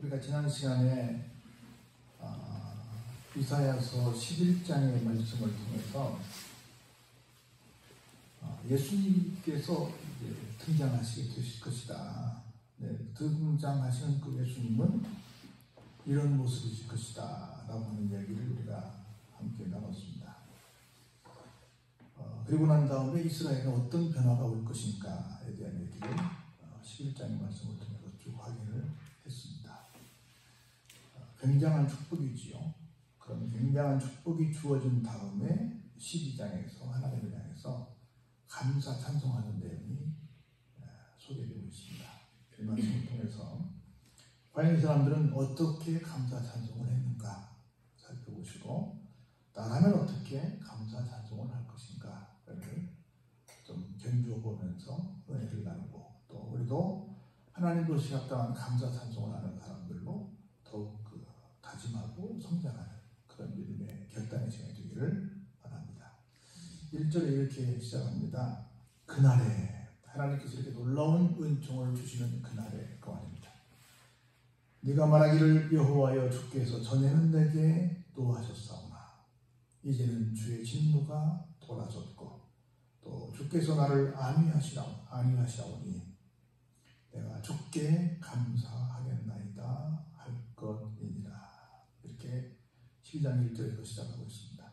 우리가 지난 시간에 이사야서 11장의 말씀을 통해서 예수님께서 등장하시게 되실 것이다. 등장하시는 그 예수님은 이런 모습이실 것이다 라고 하는 얘기를 우리가 함께 나눴습니다. 그리고 난 다음에 이스라엘은 어떤 변화가 올 것인가에 대한 얘기를 11장의 말씀을 통해서 쭉 확인을 했습니다. 굉장한 축복이지요. 그런 굉장한 축복이 주어진 다음에 12장에서 하나님을 향해서 감사 찬송하는 내용이 소개되고 있습니다. 이 말씀을 통해서 과연 이 사람들은 어떻게 감사 찬송을 했는가 살펴보시고 나라면 어떻게 감사 찬송을 할 것인가를 좀 견주어 보면서 은혜를 나누고 또 우리도 하나님으로서 합당한 감사 찬송을 하는 사람들로 더욱 다짐하고 성장하는 그런 믿음의 결단의 시간이 되기를 바랍니다. 1절에 이렇게 시작합니다. 그날에 하나님께서 이렇게 놀라운 은총을 주시는 그날에 그 말입니다. 네가 말하기를 여호와여 주께서 전에는 내게 노하셨사오나 이제는 주의 진노가 돌아섰고 또 주께서 나를 안위하시오니 내가 주께 감사하겠나이다 할 것이니라. 이렇게 12장 1절에서 시작하고 있습니다.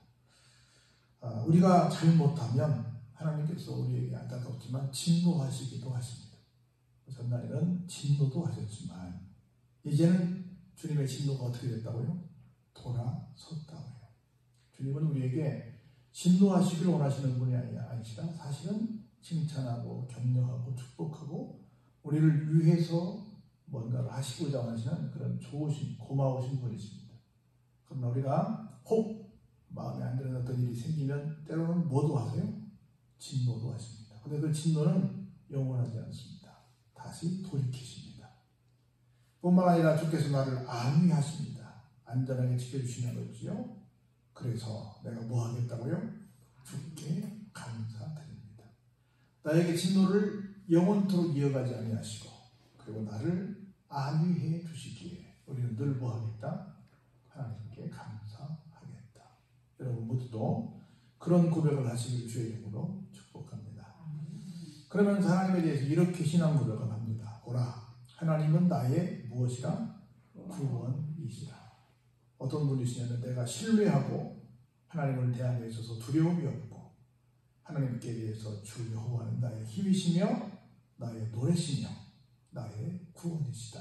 우리가 잘못하면 하나님께서 우리에게 안타깝지만 진노하시기도 하십니다. 전날에는 진노도 하셨지만 이제는 주님의 진노가 어떻게 됐다고요? 돌아섰다고요. 주님은 우리에게 진노하시기를 원하시는 분이 아니시라 사실은 칭찬하고 격려하고 축복하고 우리를 위해서 뭔가를 하시고자 하시는 그런 좋으신 고마우신 분이십니다. 그러나 우리가 혹 마음에 안 드는 어떤 일이 생기면 때로는 뭐도 하세요? 진노도 하십니다. 그런데 그 진노는 영원하지 않습니다. 다시 돌이키십니다. 뿐만 아니라 주께서 나를 안위하십니다. 안전하게 지켜주시는 거지요. 그래서 내가 뭐 하겠다고요? 주께 감사드립니다. 나에게 진노를 영원토록 이어가지 아니하시고 그리고 나를 안위해 주시기에 우리는 늘 뭐 하겠다? 하나님께 감사하겠다. 여러분 모두도 그런 고백을 하시길 주의 이름으로 축복합니다. 그러면서 하나님에 대해서 이렇게 신앙 고백을 합니다. 보라, 하나님은 나의 무엇이라? 구원이시라. 어떤 분이시냐면 내가 신뢰하고 하나님을 대함에 있어서 두려움이 없고 하나님께 대해서 주 여호와는 나의 힘이시며 나의 노래시며 나의 구원이시다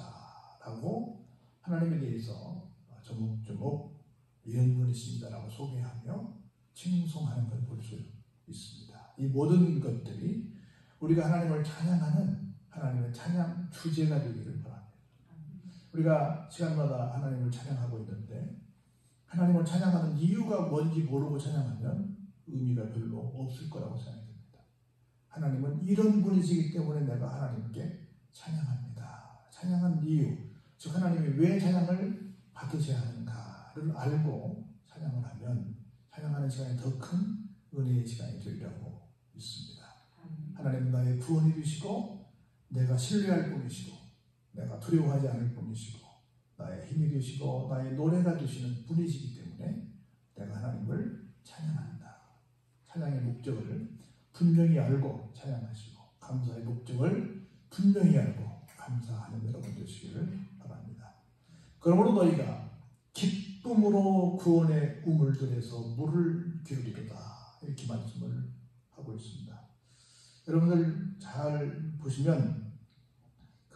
라고 하나님에 대해서 조목조목 이런 분이십니다 라고 소개하며 칭송하는 걸 볼 수 있습니다. 이 모든 것들이 우리가 하나님을 찬양하는 하나님의 찬양 주제가 되기를 바랍니다. 우리가 시간마다 하나님을 찬양하고 있는데 하나님을 찬양하는 이유가 뭔지 모르고 찬양하면 의미가 별로 없을 거라고 생각됩니다. 하나님은 이런 분이시기 때문에 내가 하나님께 찬양합니다. 찬양한 이유, 즉 하나님이 왜 찬양을 받으셔야 하는가를 알고 찬양을 하면 찬양하는 시간이 더 큰 은혜의 시간이 되리라고 믿습니다. 하나님은 나의 구원이 되시고 내가 신뢰할 분이시고 내가 두려워하지 않을 분이시고 나의 힘이 되시고 나의 노래가 되시는 분이시기 때문에 내가 하나님을 찬양한다. 찬양의 목적을 분명히 알고 찬양하시고 감사의 목적을 분명히 알고 감사하는 여러분 되시기를 바랍니다. 그러므로 너희가 기쁨으로 구원의 우물들에서 물을 기울이로다. 이렇게 말씀을 하고 있습니다. 여러분들 잘 보시면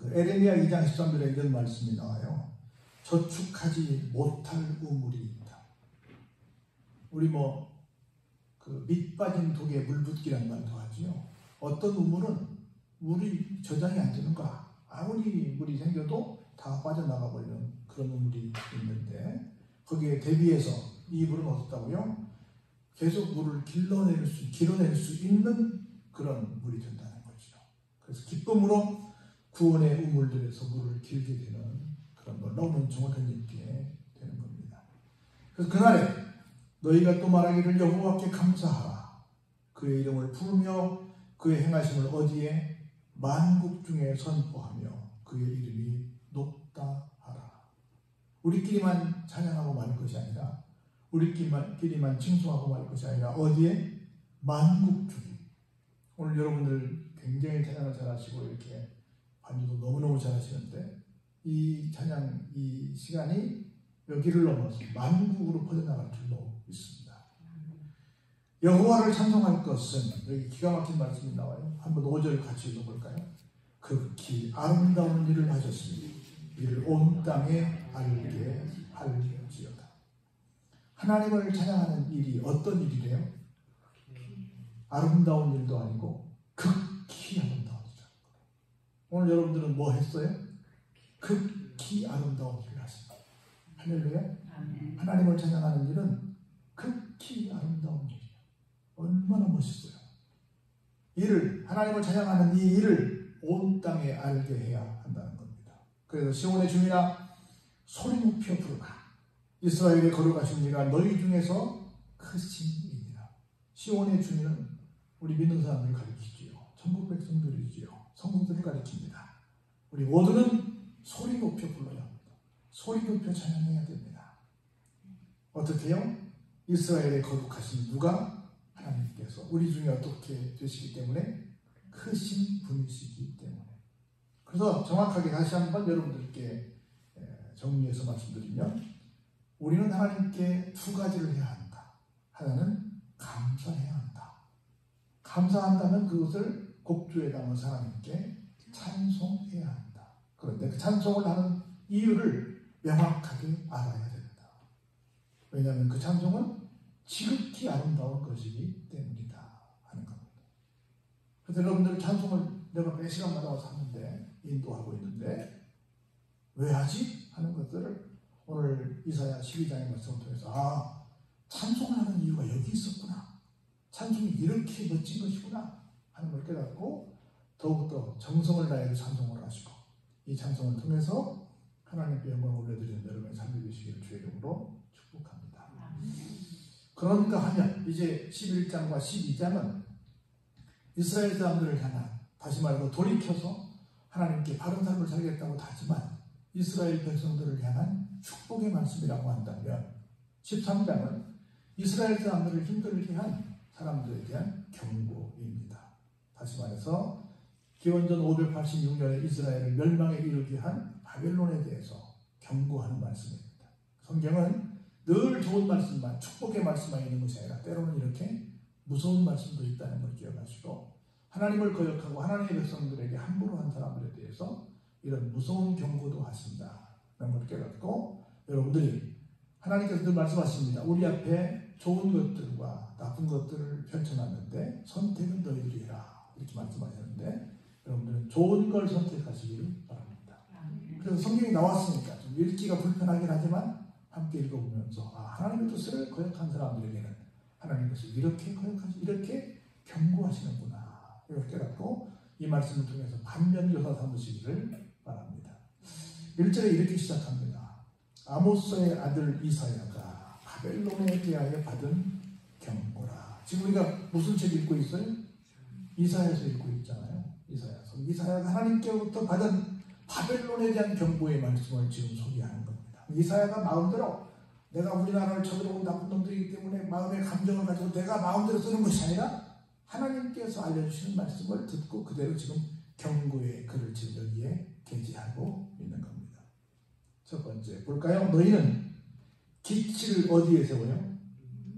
에레미야 2장 13절에 이런 말씀이 나와요. 저축하지 못할 우물이 있다. 우리 밑 빠진 독에 물 붓기란 말도 하지요. 어떤 우물은 물이 저장이 안 되는 거야. 아무리 물이 생겨도 다 빠져나가 버리는 그런 우물이 있는데 거기에 대비해서 이 물은 어떻다고요? 계속 물을 길어낼 수 있는 그런 물이 된다는 거죠. 그래서 기쁨으로 구원의 우물들에서 물을 길게 되는 그런 놀라운 은총을 견디게 되는 겁니다. 그래서 그날에 너희가 또 말하기를 여호와께 감사하라. 그의 이름을 부르며 그의 행하심을 어디에 만국 중에 선포하며 그의 이름이 높다 하라. 우리끼리만 찬양하고 말 것이 아니라 우리끼리만 칭송하고 말 것이 아니라 어디에? 만국주기. 오늘 여러분들 굉장히 찬양을 잘하시고 이렇게 반주도 너무너무 잘하시는데 이 찬양, 이 시간이 여기를 넘어서 만국으로 퍼져나갈 줄로 믿습니다. 여호와를 찬송할 것은, 여기 기가 막힌 말씀이 나와요. 한번 5절 같이 읽어볼까요? 극히 아름다운 일을 하셨으니 이를 온 땅에 알게 할지어다. 하나님을 찬양하는 일이 어떤 일이래요? 아름다운 일도 아니고 극히 아름다운 일이죠. 오늘 여러분들은 뭐 했어요? 극히 아름다운 일을 하십니다. 할렐루야. 하나님을 찬양하는 일은 극히 아름다운 일이에요. 얼마나 멋있어요. 하나님을 찬양하는 이 일을 온 땅에 알게 해야 한다는 겁니다. 그래서 시온의 주민아 소리 높여 부르라. 이스라엘에 거룩하신 이가 너희 중에서 크신 이니라. 시온의 주민은 우리 믿는 사람들을 가리키지요. 천국 백성들이지요. 성도들을 가리킵니다. 우리 모두는 소리 높여 불러야 합니다. 소리 높여 찬양해야 됩니다. 어떻게 해요? 이스라엘에 거룩하신 누가? 하나님께서 우리 중에 어떻게 되시기 때문에? 크신 분이시기 때문에. 그래서 정확하게 다시 한번 여러분들께 정리해서 말씀드리면 우리는 하나님께 두 가지를 해야 한다. 하나는 감사해야 한다. 감사한다면 그것을 곡조에 담아서 하나님께 찬송해야 한다. 그런데 그 찬송을 하는 이유를 명확하게 알아야 된다. 왜냐하면 그 찬송은 지극히 아름다운 것이기 때문이다 하는 겁니다. 그래서 여러분들 찬송을 내가 몇 시간마다 와서 하는데 인도하고 있는데 왜 하지? 하는 것들을 오늘 이사야 12장의 말씀을 통해서 찬송을 하는 이유가 여기 있었구나. 찬송이 이렇게 멋진 것이구나 하는 걸 깨닫고 더욱더 정성을 다해서 찬송을 하시고 이 찬송을 통해서 하나님께 영광을 올려드리는 여러분의 삶이 되시기를 주의 이름으로 축복합니다. 그런가 하면 이제 11장과 12장은 이스라엘 사람들을 향한, 다시 말해서 돌이켜서 하나님께 바른 삶을 살겠다고 다짐한 이스라엘 백성들을 향한 축복의 말씀이라고 한다면 13장은 이스라엘 사람들을 힘들게 한 사람들에 대한 경고입니다. 다시 말해서 기원전 586년에 이스라엘을 멸망에 이르게 한 바벨론에 대해서 경고하는 말씀입니다. 성경은 늘 좋은 말씀만, 축복의 말씀만 있는 것이 아니라 때로는 이렇게 무서운 말씀도 있다는 걸 기억하시고 하나님을 거역하고 하나님의 백성들에게 함부로 한 사람들에 대해서 이런 무서운 경고도 하신다는 걸 깨닫고 여러분들이 하나님께서 늘 말씀하십니다. 우리 앞에 좋은 것들과 나쁜 것들을 펼쳐놨는데 선택은 너희들이 해라. 이렇게 말씀하셨는데 여러분들은 좋은 걸 선택하시기를 바랍니다. 그래서 성경이 나왔으니까 좀 읽기가 불편하긴 하지만 함께 읽어보면서 하나님의 뜻을 거역한 사람들에게는 하나님께서 이렇게 경고하시는구나 이걸 깨닫고 이 말씀을 통해서 반면교사 삼으시기를 바랍니다. 1절에 이렇게 시작합니다. 아모스의 아들 이사야가 바벨론에 대하여 받은 경고라. 지금 우리가 무슨 책 읽고 있어요? 이사야서 읽고 있잖아요. 이사야가 하나님께로부터 받은 바벨론에 대한 경고의 말씀을 지금 소개하는 겁니다. 이사야가 마음대로 내가 우리나라를 쳐들어온 나쁜 놈들이기 때문에 마음의 감정을 가지고 내가 마음대로 쓰는 것이 아니라 하나님께서 알려주시는 말씀을 듣고 그대로 지금 경고의 글을 지금 여기에 게재하고 있는 겁니다. 첫 번째 볼까요? 너희는 기치를 어디에 세워요?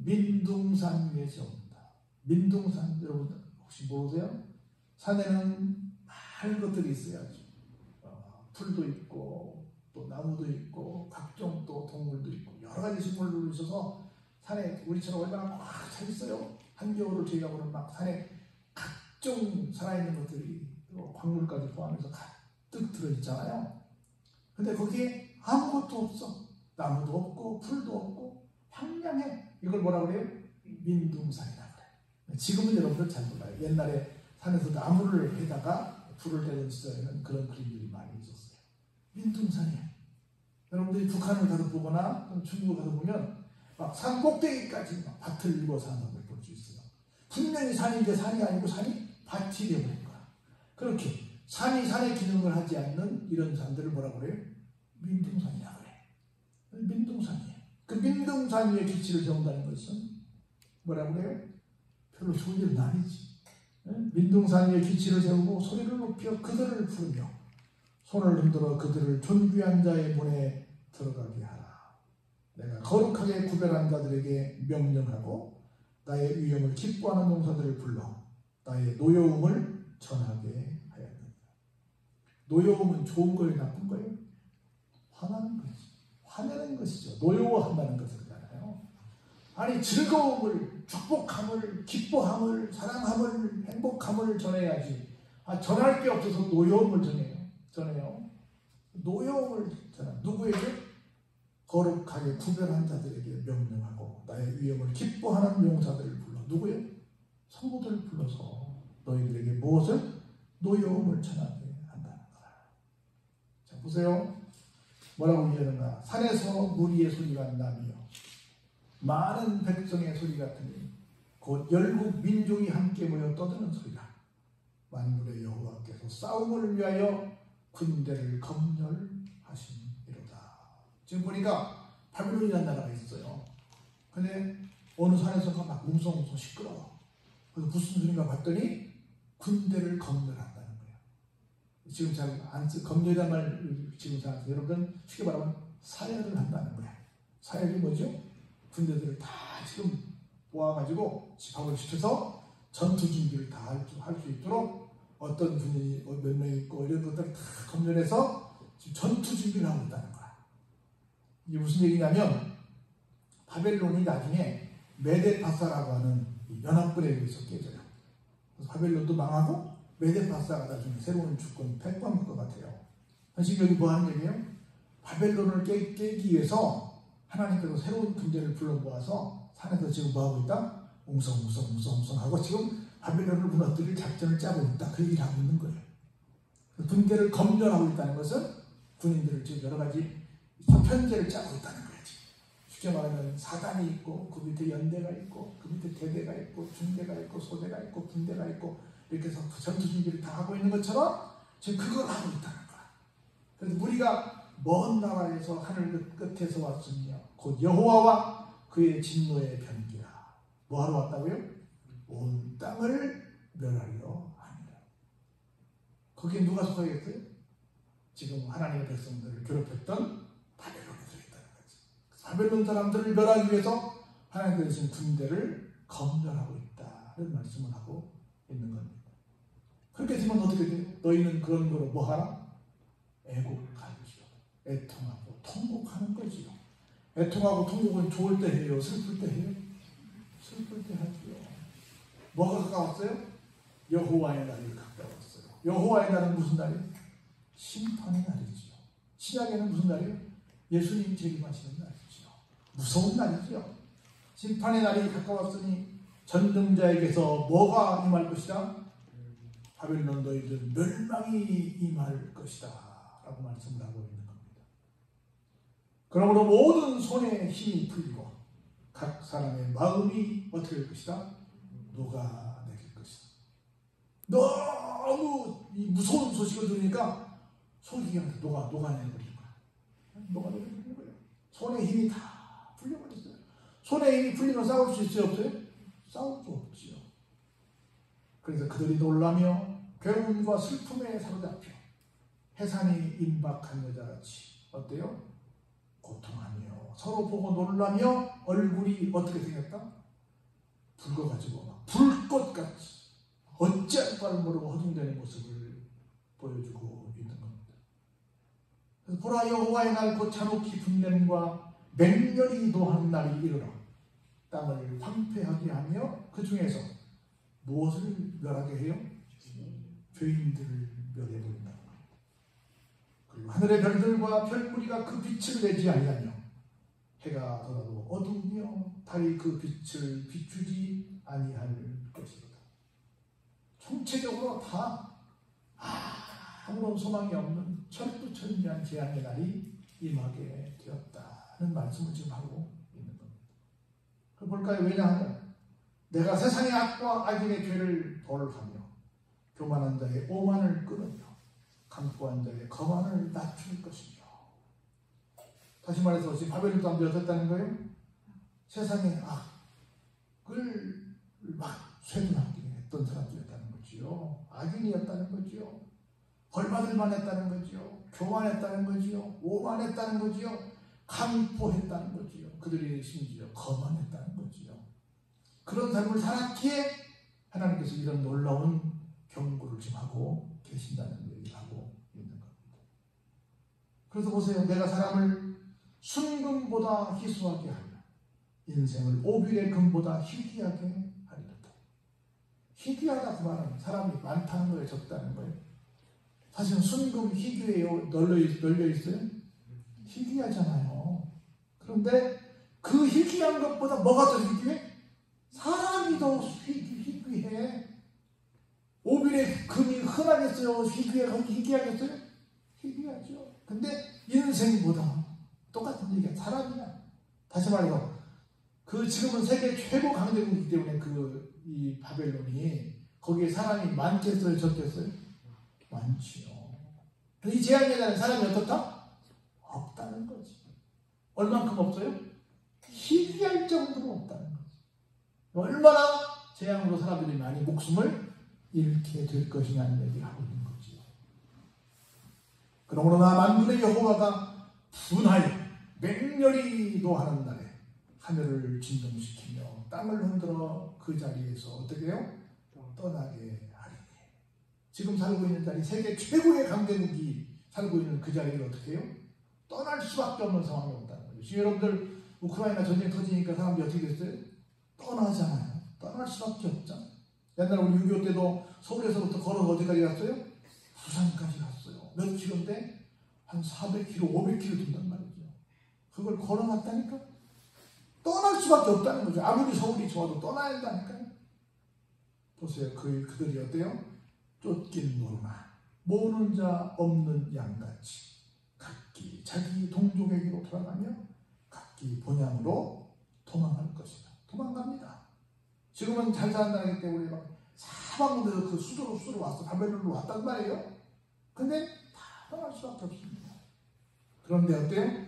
민둥산 위에 세웁니다. 민둥산 여러분 혹시 모르세요? 산에는 많은 것들이 있어야죠. 풀도 있고 또 나무도 있고 각종 또 동물도 있고 여러 가지 식물들도 있어서 산에 우리처럼 얼마나 꽉 차 있어요. 한겨울을 저희가 보면 막 산에 각종 살아있는 것들이 또 광물까지 포함해서 가득 들어있잖아요. 근데 거기에 아무것도 없어. 나무도 없고 풀도 없고 황량해. 이걸 뭐라 그래요? 민둥산이라고 그래요. 지금은 여러분들 잘 몰라요. 옛날에 산에서 나무를 해다가 불을 대는 시절에는 그런 그림들이 많이 있었어요. 민둥산이에요. 여러분들이 북한을 가서 보거나 중국을 가서 보면 막 산 꼭대기까지 막 밭을 일궈 사는 걸 볼 수 있어요. 분명히 산인데 산이 아니고 산이 밭이 되어버린 거야. 그렇게 산이 산의 기능을 하지 않는 이런 산들을 뭐라고 그래요? 민둥산이라고 그래. 그 민둥산 위에 기치를 세운다는 것은 뭐라고 그래요? 별로 좋은 일은 아니지. 민둥산 위에 기치를 세우고 소리를 높여 그들을 부르며 손을 흔들어 그들을 존귀한 자의 문에 들어가게 하라. 내가 거룩하게 구별한 자들에게 명령하고 나의 위엄을 기뻐하는 용사들을 불러 나의 노여움을 전하게 하였느니라. 노여움은 좋은 거예요? 나쁜 거예요? 화나는 거지. 화내는 것이죠. 노여워한다는 것을 그러잖아요. 아니 즐거움을, 축복함을, 기뻐함을, 사랑함을, 행복함을 전해야지. 전할 게 없어서 노여움을 전해요. 노여움을 전해. 누구에게? 거룩하게 구별한 자들에게 명령하고 나의 위엄을 기뻐하는 용사들을 불러. 누구예요? 성도들을 불러서 너희들에게 무엇을? 노여움을 전하게 한다는 거야. 자, 보세요. 뭐라고 얘기하는가? 산에서 무리의 소리가 나며 많은 백성의 소리 같으니 곧 열국 민족이 함께 모여 떠드는 소리라. 만군의 여호와께서 싸움을 위하여 군대를 검열하시니로다. 지금 보니까 바빌론이라는 나라가 있어요. 근데 어느 산에서가 막 웅성웅성 시끄러워. 그래서 무슨 소리인가 봤더니 군대를 검열한다는 거예요. 지금 잘 안 쓰, 검열이라는 말 지금 잘 안 써요. 여러분 쉽게 말하면 사열을 한다는 거야. 사열이 뭐죠? 군대들을 다 지금 모아가지고 집합을 시켜서 전투 준비를 다 할 수 있도록 어떤 군인이 몇 명 있고 이런 것들을 다 검열해서 지금 전투 준비를 하고 있다는 거야. 이게 무슨 얘기냐면 바벨론이 나중에 메데파사라고 하는 연합군에 의해서 깨져요. 그래서 바벨론도 망하고 메데파사가 나중에 새로운 주권 패권할 것 같아요. 지금 여기 뭐 하는 얘기예요? 바벨론을 깨기 위해서 하나님께서 새로운 군대를 불러 모아서 산에서 지금 뭐 하고 있다? 웅성웅성 하고 지금 바벨론을 무너뜨릴 작전을 짜고 있다. 그 얘기를 하고 있는 거예요. 군대를 검열하고 있다는 것은 군인들을 지금 여러 가지 편제를 짜고 있다는 거예요. 쉽게 말하면 사단이 있고 그 밑에 연대가 있고 그 밑에 대대가 있고 중대가 있고 소대가 있고 군대가 있고 이렇게 해서 그 전투 준비를 다 하고 있는 것처럼 지금 그걸 하고 있다는 거야. 그래서 우리가 먼 나라에서 하늘 끝에서 왔으며 곧 여호와와 그의 진노의 변기라. 뭐하러 왔다고요? 온 땅을 멸하려 합니다. 거기에 누가 속하겠어요? 지금 하나님의 백성들을 괴롭혔던 바벨론이 들어있다는 거죠. 바벨론 사람들을 멸하기 위해서 하나님께서 지금 군대를 검열하고 있다는 말씀을 하고 있는 겁니다. 그렇게 되면 어떻게 돼요? 너희는 그런 거로 뭐하라? 애곡하지요. 애통하고 통곡하는 거지요. 애통하고 통곡은 좋을 때 해요? 슬플 때 해요? 슬플 때 하지요. 뭐가 가까웠어요? 여호와의 날이 가까웠어요. 여호와의 날은 무슨 날이에요? 심판의 날이지요. 신약에는 무슨 날이에요? 예수님이 재림하시는 날이지요. 무서운 날이지요. 심판의 날이 가까웠으니 전능자에게서 뭐가 임할 것이다? 바벨론 너희들 멸망이 임할 것이다 라고 말씀을 하고 있는 겁니다. 그러므로 모든 손에 힘이 풀리고 각 사람의 마음이 어떻게 될 것이다? 녹아내릴 것이다. 너무 이 무서운 소식을 들으니까 속이 그냥 녹아내버리는 거야. 녹아내버리는 거예요. 손에 힘이 다 풀려버렸어요. 손에 힘이 풀리면 싸울 수 있어요? 없어요? 싸울 수 없지요. 그래서 그들이 놀라며 괴로움과 슬픔에 사로잡혀 해산이 임박한 여자같이 어때요? 고통하며 서로 보고 놀라며 얼굴이 어떻게 생겼다? 붉어가지고 막 불꽃같이 어찌할 바를 모르고 허둥대는 모습을 보여주고 있는 겁니다. 그래서 보라 여호와의 날 곧 잔혹히 분냄과 맹렬히 노하는 날이 이르러 땅을 황폐하게 하며 그 중에서 무엇을 멸하게 해요? 죄인들을 멸해버린다는 거예요. 그리고 하늘의 별들과 별무리가 그 빛을 내지 아니하며 해가 더라도 어두우며 달이 그 빛을 비추지 아니할 것이다. 총체적으로 다 아무런 소망이 없는 철두철미한 재앙의 날이 임하게 되었다는 말씀을 지금 하고 있는 겁니다. 그럼 볼까요? 왜냐하면 내가 세상의 악과 악인의 죄를 벌하며 교만한 자의 오만을 끊으며 강포한 자의 거만을 낮출 것이며 다시 말해서 지금 바벨론 사람들이 어떻다는 거예요? 세상의 악을 막 쇄분하게 했던 사람들이었다는 거지요. 악인이었다는 거지요. 벌받을만 했다는 거지요. 교만했다는 거지요. 오만했다는 거지요. 강포했다는 거지요. 그들이 심지어 거만했다는 거지요. 그런 삶을 살았기에 하나님께서 이런 놀라운 경고를 지금 하고 계신다는 얘기를 하고 있는 겁니다. 그래서 보세요. 내가 사람을 순금보다 희수하게 하며 인생을 오빌의 금보다 희귀하게 하리로다. 희귀하다 그 말은 사람이 많다는 거예요? 적다는 거예요? 사실은 순금 희귀에 널려 있어요? 희귀하잖아요. 그런데 그 희귀한 것보다 뭐가 더 희귀해? 사람이 더 희귀해. 오빌의 금이 흔하겠어요? 희귀하겠어요? 희귀하죠. 근데 인생보다 똑같은 얘기야. 사람이야. 다시 말해서 지금은 세계 최고 강대국이기 때문에 이 바벨론이 거기에 사람이 많겠어요? 적겠어요? 많지요. 이 제한계단에 사람이 어떻다? 없다는 거지. 얼만큼 없어요? 희귀할 정도로 없다는 거지. 얼마나 재앙으로 사람들이 많이 목숨을 잃게 될 것이냐는 얘기를 하고 있는 거지요. 그러므로 만군의 여호와가 분하여 맹렬히 노하는 날에 하늘을 진동시키며 땅을 흔들어 그 자리에서 어떻게 해요? 떠나게 하리니. 지금 살고 있는 자리, 세계 최고의 강대국이 살고 있는 그 자리를 어떻게 해요? 떠날 수밖에 없는 상황이 온다는 거죠. 지금 여러분들 우크라이나 전쟁 터지니까 사람들이 어떻게 됐어요? 떠나잖아요. 떠날 수밖에 없잖아요. 옛날 우리 6.25 때도 서울에서부터 걸어서 어디까지 갔어요? 부산까지 갔어요. 몇 킬로인데? 한 400km, 500km 된단 말이죠. 그걸 걸어갔다니까? 떠날 수밖에 없다는 거죠. 아무리 서울이 좋아도 떠나야 한다니까요. 보세요. 그들이 어때요? 쫓긴 노루나 모는 자 없는 양같이 각기 자기 동족에게로 돌아가며 각기 본향으로 도망할 것이다. 도망갑니다. 지금은 잘 산다기 때문에 막 사방으로 그 수도로 왔어. 바벨론으로 왔단 말이에요. 근데 다 떠날 수밖에 없습니다. 그런데 어때요?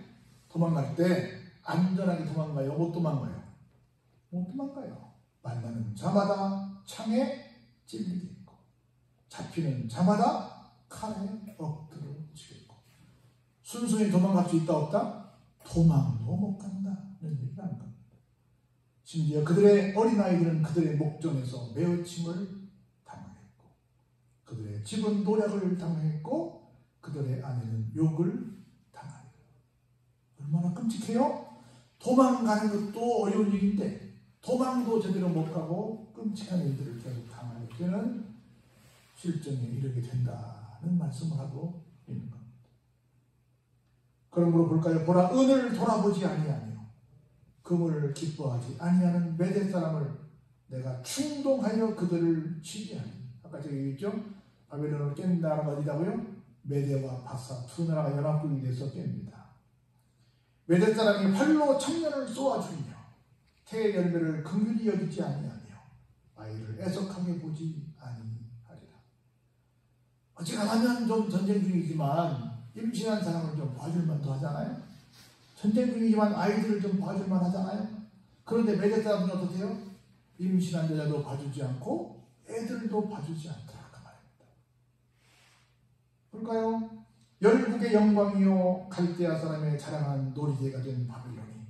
도망갈 때 안전하게 도망가요? 못 도망가요? 못 도망가요. 만나는 자마다 창에 찔리겠고 잡히는 자마다 칼에 엎드려 지겠고. 순순히 도망갈 수 있다 없다? 도망도 못 간다는 얘기가 하는 겁니다. 심지어 그들의 어린아이들은 그들의 목전에서 매어침을 당했고 그들의 집은 노략을 당했고 그들의 아내는 욕을 당하리라. 얼마나 끔찍해요? 도망가는 것도 어려운 일인데 도망도 제대로 못 가고 끔찍한 일들을 계속 당하게 되는 실정에 이르게 된다는 말씀을 하고 있는 겁니다. 그러므로 볼까요? 보라, 은을 돌아보지 아니하며 금을 기뻐하지 아니하는 메대 사람을 내가 충동하여 그들을 치게 하니. 아까 제가 얘기했죠? 바벨론을 깬 나라가 어디라고요? 메대와 바사 두 나라가 연합국이 돼서 깹니다. 메대 사람이 활로 청년을 쏘아주며 태의 열매를 긍휼히 여기지 아니하며 아이를 애석하게 보지 아니하리라. 어지간하면 좀 전쟁 중이지만 임신한 사람을 좀 봐줄 만도 하잖아요. 전쟁 중이지만 아이들을 좀 봐줄 만 하잖아요. 그런데 메대 사람은 어떻게 해요? 임신한 여자도 봐주지 않고 애들도 봐주지 않더라 그 말입니다. 볼까요? 열국의 영광이요 갈대아 사람의 자랑한 놀이개가 된 바벨론이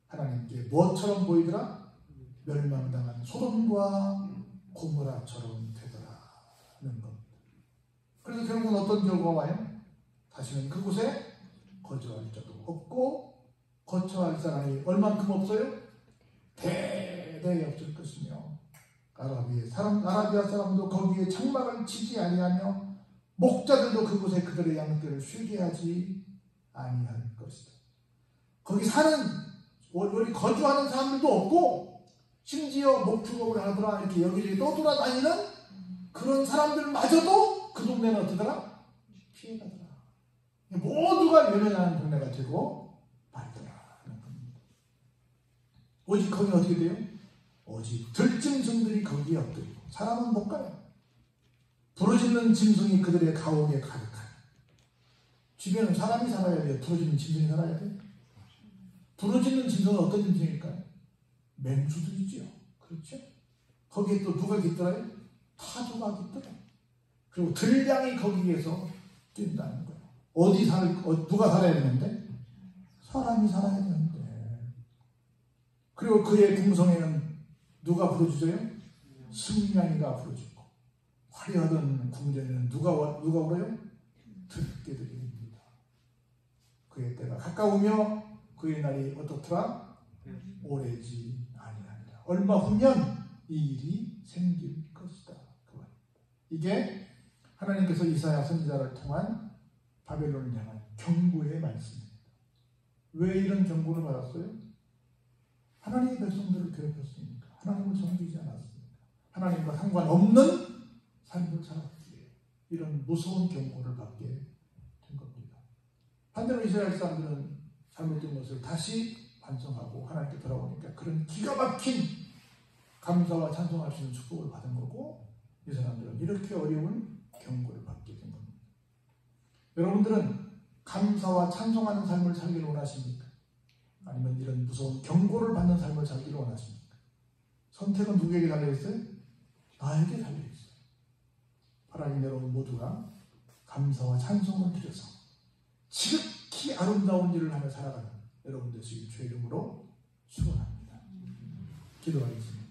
하나님께 무엇처럼 보이더라? 멸망당한 소돔과 고모라처럼 되더라는 겁니다. 그래서 결국은 어떤 결과가 와요? 다시는 그곳에 거주할 자도 없고 거처할 사람이 얼만큼 없어요? 대대히 없을 것이며 아라비아 사람도 거기에 장막을 치지 아니하며 목자들도 그곳에 그들의 양들을 쉬게 하지 아니할 것이다. 거기 사는 여기 거주하는 사람들도 없고 심지어 목축업을 하더라 이렇게 여기저기 떠돌아다니는 그런 사람들마저도 그 동네는 어떠더라? 피해가더라. 모두가 외면하는 동네가 되고 말더라는 겁니다. 오직 거기는 어떻게 돼요? 오직 들짐승들이 거기에 엎드리고 사람은 못 가요. 부르짖는 짐승이 그들의 가옥에 가득하니. 주변은 사람이 살아야 돼요? 부르짖는 짐승이 살아야 돼요? 부러지는 짐승은 어떤 짐승일까요? 맹수들이지요. 그렇죠? 거기에 또 누가 깃들어요? 타조가 깃들어요. 그리고 들량이 거기에서 뛴다는 거예요. 누가 살아야 되는데? 사람이 살아야 되는데. 그리고 그의 궁성에는 누가 부러지죠? 승냥이가 부러지고, 화려하던 궁전에는 누가 울어요? 들깨들이 웁니다. 그의 때가 가까우며 그의 날이 어떻더라? 오래지 아니하니라. 얼마 후면 이 일이 생길 것이다. 이게 하나님께서 이사야 선지자를 통한 바벨론을 향한 경고의 말씀입니다. 왜 이런 경고를 받았어요? 하나님의 백성들을 괴롭혔으니까. 하나님을 섬기지 않았으니까. 하나님과 상관없는 삶을 살았기에 이런 무서운 경고를 받게 된 겁니다. 반대로 이스라엘 사람들은 잘못된 것을 다시 반성하고 하나님께 돌아오니까 그런 기가 막힌 감사와 찬송할 수 있는 축복을 받은 거고, 이 사람들은 이렇게 어려운 경고를 받게 된 겁니다. 여러분들은 감사와 찬송하는 삶을 살기를 원하십니까? 아니면 이런 무서운 경고를 받는 삶을 살기를 원하십니까? 선택은 누구에게 달려있어요? 나에게 달려있어요. 하나님 여러분 모두가 감사와 찬송을 드려서 지극히 아름다운 일을 하며 살아가는 여러분 되시길 주의 이름으로 축원합니다. 기도하겠습니다.